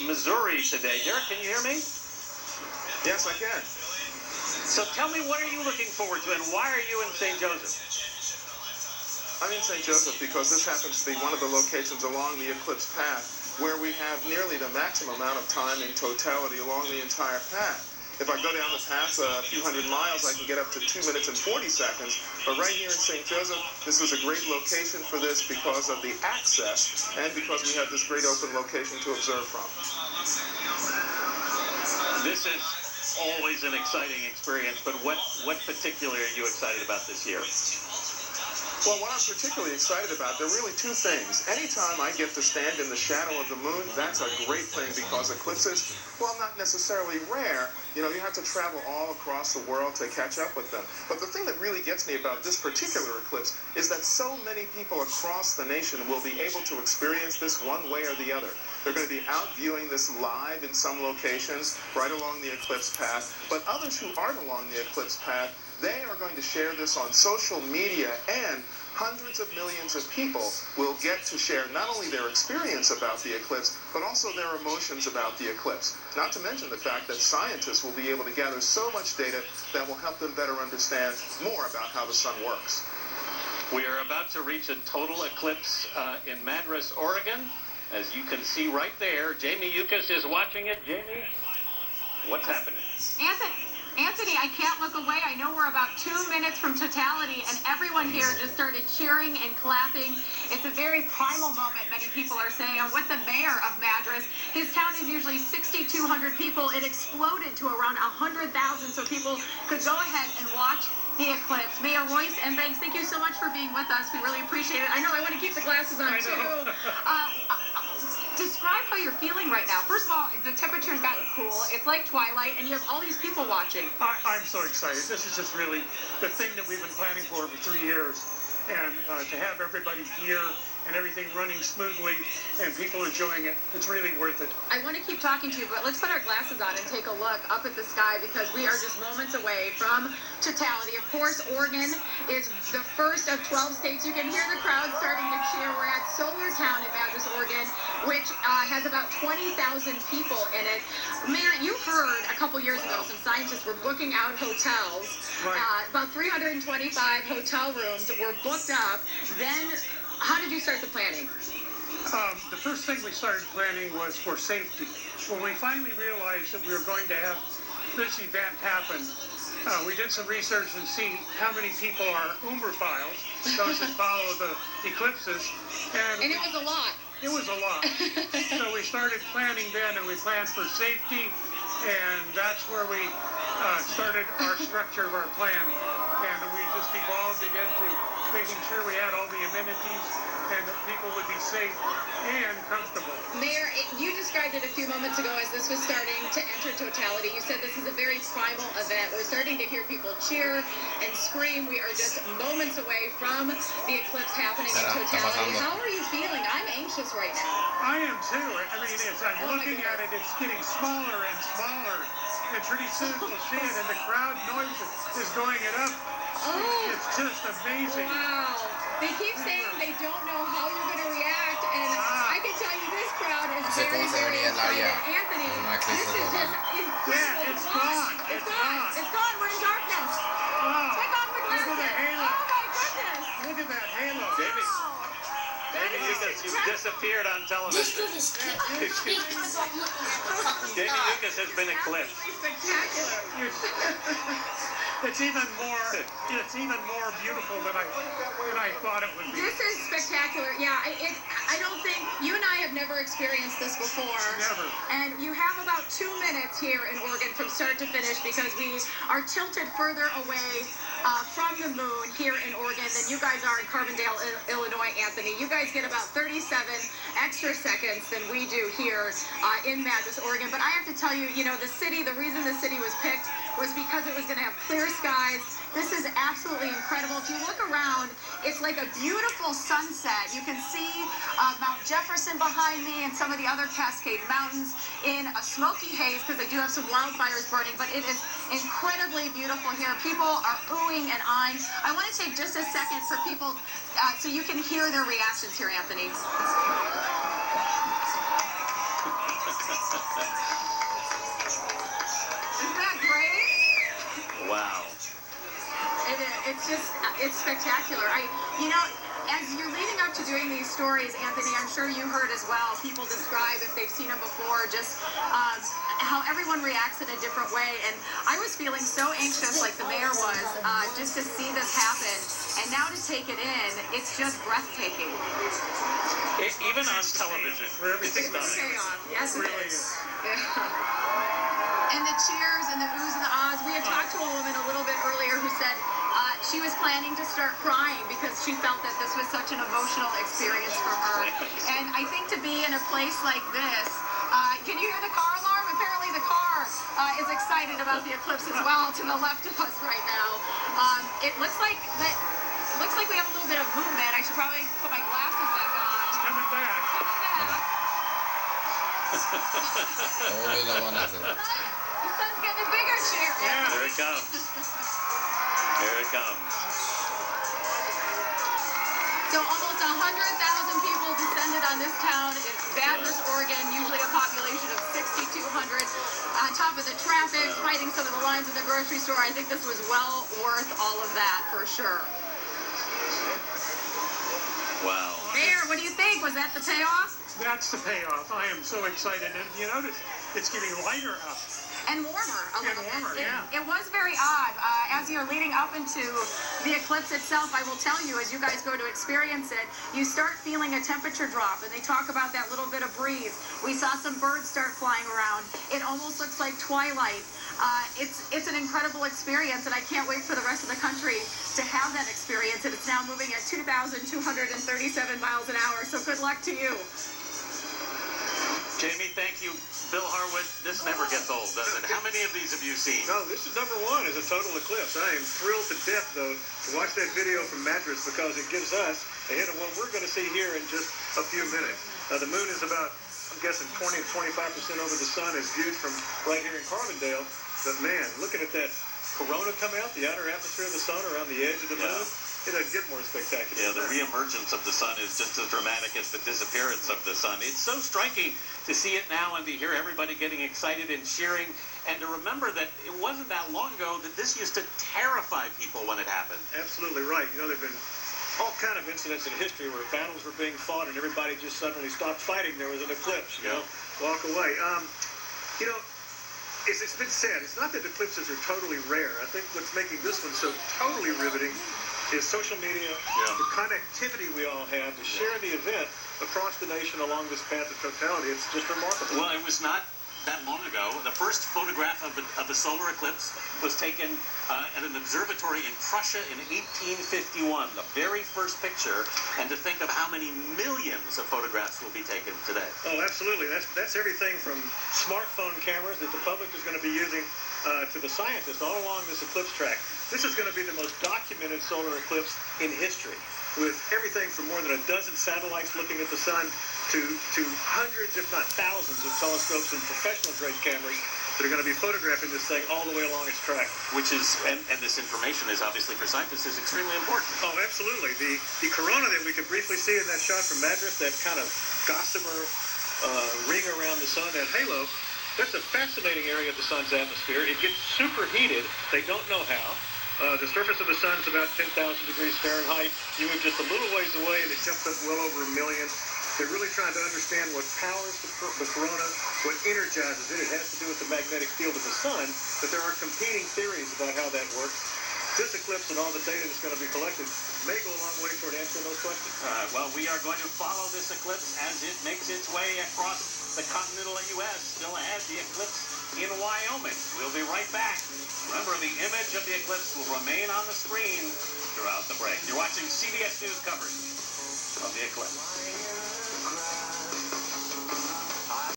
Missouri today. Derek, can you hear me? Yes, I can. So tell me, what are you looking forward to, and why are you in St. Joseph? I'm in St. Joseph because this happens to be one of the locations along the eclipse path where we have nearly the maximum amount of time in totality along the entire path. If I go down the path a few hundred miles, I can get up to 2 minutes and 40 seconds. But right here in St. Joseph, this was a great location for this because of the access and because we have this great open location to observe from. This is always an exciting experience, but what particularly are you excited about this year? Well, what I'm particularly excited about, there are really two things. Anytime I get to stand in the shadow of the moon, that's a great thing because eclipses, well, not necessarily rare. You know, you have to travel all across the world to catch up with them. But the thing that really gets me about this particular eclipse is that so many people across the nation will be able to experience this one way or the other. They're going to be out viewing this live in some locations right along the eclipse path, but others who aren't along the eclipse path, they are going to share this on social media, and hundreds of millions of people will get to share not only their experience about the eclipse, but also their emotions about the eclipse. Not to mention the fact that scientists will be able to gather so much data that will help them better understand more about how the sun works. We are about to reach a total eclipse in Madras, Oregon. As you can see right there, Jamie Yukas is watching it. Jamie, what's happening? Anthony, I can't look away. I know we're about 2 minutes from totality, and everyone here just started cheering and clapping. It's a very primal moment, many people are saying. I'm with the mayor of Madras. His town is usually 6,200 people. It exploded to around 100,000, so people could go ahead and watch the eclipse. Mayor Royce and Banks, thank you so much for being with us. We really appreciate it. I know I want to keep the glasses on, too. Describe how you're feeling right now. First of all, the temperature's gotten cool. It's like twilight, and you have all these people watching. I'm so excited. This is just really the thing that we've been planning for 3 years. And to have everybody here and everything running smoothly and people enjoying it, it's really worth it. I want to keep talking to you, but let's put our glasses on and take a look up at the sky because we are just moments away from totality. Of course, Oregon is the first of 12 states. You can hear the crowd starting to cheer. We're at Solar Town in Madras, Oregon, which has about 20,000 people in it. Mayor, you heard a couple years ago some scientists were booking out hotels. Right. About 325 hotel rooms were booked up. Then, how did you start the planning? The first thing we started planning was for safety. When we finally realized that we were going to have this event happen, we did some research and see how many people are Umberphiles, those that follow the eclipses. And it was a lot. It was a lot. So we started planning then, and we planned for safety, and that's where we started our structure of our plan. And we just evolved it into making sure we had all the amenities and that people would be safe and comfortable. Mayor, you described it a few moments ago as this was starting to enter totality. You said this is a very primal event. We're starting to hear people cheer and scream. We are just moments away from the eclipse happening in totality. How are you feeling? I'm anxious right now. I am too. I mean, I'm looking at it, it's getting smaller and smaller. And pretty soon we'll see it, and the crowd noise is going it up. Oh. It's just amazing. Wow. They keep saying they don't know how you're going to react, and I can tell you this crowd is very, very excited. Anthony, this is just incredible. Yeah, it's gone. It's gone. It's gone. We're in darkness. Wow. Take off the glasses. Look at the halo. Oh, my goodness. Look at that halo. Jamie. Wow. Jamie Yukas, you've disappeared on television. Jamie Yukas has been eclipsed. Spectacular. It's even more beautiful than I thought it would be. This is spectacular. Yeah, I don't think you and I have never experienced this before. Never. And you have about 2 minutes here in Oregon from start to finish because we are tilted further away from the moon here in Oregon than you guys are in Carbondale, Illinois, Anthony. You guys get about 37 extra seconds than we do here in Madras, Oregon. But I have to tell you, the reason the city was picked was because it was going to have clear skies. This is absolutely incredible. If you look around, it's like a beautiful sunset. You can see Mount Jefferson behind me and some of the other Cascade Mountains in a smoky haze because they do have some wildfires burning, but it is incredibly beautiful here. People are oohing and eyeing. I want to take just a second for people so you can hear their reactions here, Anthony. it's spectacular. You know, as you're leading up to doing these stories, Anthony, I'm sure you heard as well, people describe, if they've seen them before, just how everyone reacts in a different way. And I was feeling so anxious, like the mayor was, just to see this happen. And now to take it in, it's just breathtaking. Even on television, everything's done. Yes, it Really is. Yeah. And the cheers and the oohs and the ahs. We had talked to a woman a little bit earlier who said she was planning to start crying because she felt that this was such an emotional experience for her. And I think to be in a place like this, can you hear the car alarm? Apparently the car is excited about the eclipse as well to the left of us right now. It looks like we have a little bit of movement. I should probably put my glasses back on. It's coming back. The sun's getting bigger, cheer. Yeah. Here it comes. Here it comes. So almost 100,000 people descended on this town in Madras, Oregon, usually a population of 6,200. On top of the traffic, fighting some of the lines in the grocery store, I think this was well worth all of that for sure. Wow. Mayor, what do you think? Was that the payoff? That's the payoff. I am so excited. And you notice it's getting lighter up. And warmer a little bit. Warmer, yeah. It was very odd. As you're leading up into the eclipse itself, I will tell you, as you guys go to experience it, you start feeling a temperature drop, and they talk about that little bit of breeze. We saw some birds start flying around. It almost looks like twilight. It's an incredible experience, and I can't wait for the rest of the country to have that experience. And it's now moving at 2,237 miles an hour, so good luck to you. Jamie, thank you. Bill Harwood, this never gets old, does it? How many of these have you seen? No, this is #1 is a total eclipse. I am thrilled to death, though, to watch that video from Madras because it gives us a hint of what we're going to see here in just a few minutes. The moon is about, I'm guessing, 20 to 25% over the sun as viewed from right here in Carbondale. But, man, looking at that corona come out, the outer atmosphere of the sun around the edge of the moon, it doesn't get more spectacular. Yeah, the reemergence of the sun is just as dramatic as the disappearance of the sun. It's so striking to see it now and to hear everybody getting excited and cheering, and to remember that it wasn't that long ago that this used to terrify people when it happened. Absolutely right. You know, there have been all kind of incidents in history where battles were being fought and everybody just suddenly stopped fighting. There was an eclipse, you know, walk away. You know, as it's been said, it's not that eclipses are totally rare. I think what's making this one so totally riveting is social media, the connectivity we all have to share the event across the nation along this path of totality. It's just remarkable. Well, it was not that long ago. The first photograph of a solar eclipse was taken at an observatory in Prussia in 1851, the very first picture, and to think of how many millions of photographs will be taken today. Oh, absolutely. That's everything from smartphone cameras that the public is going to be using to the scientists all along this eclipse track. This is going to be the most documented solar eclipse in history, with everything from more than a dozen satellites looking at the sun to hundreds, if not thousands, of telescopes and professional-grade cameras that are going to be photographing this thing all the way along its track. Which is, and this information is obviously for scientists, is extremely important. Oh, absolutely. The corona that we could briefly see in that shot from Madras, that kind of gossamer ring around the sun, that halo, that's a fascinating area of the sun's atmosphere. It gets superheated. They don't know how. The surface of the sun is about 10,000 degrees Fahrenheit. You move just a little ways away and it jumps up well over 1 million. They're really trying to understand what powers the corona, what energizes it. It has to do with the magnetic field of the sun, but there are competing theories about how that works. This eclipse and all the data that's going to be collected may go a long way toward answering those questions. Well, we are going to follow this eclipse as it makes its way across the continental U.S. Still ahead, the eclipse in Wyoming. We'll be right back. Remember, the image of the eclipse will remain on the screen throughout the break. You're watching CBS News coverage of the eclipse.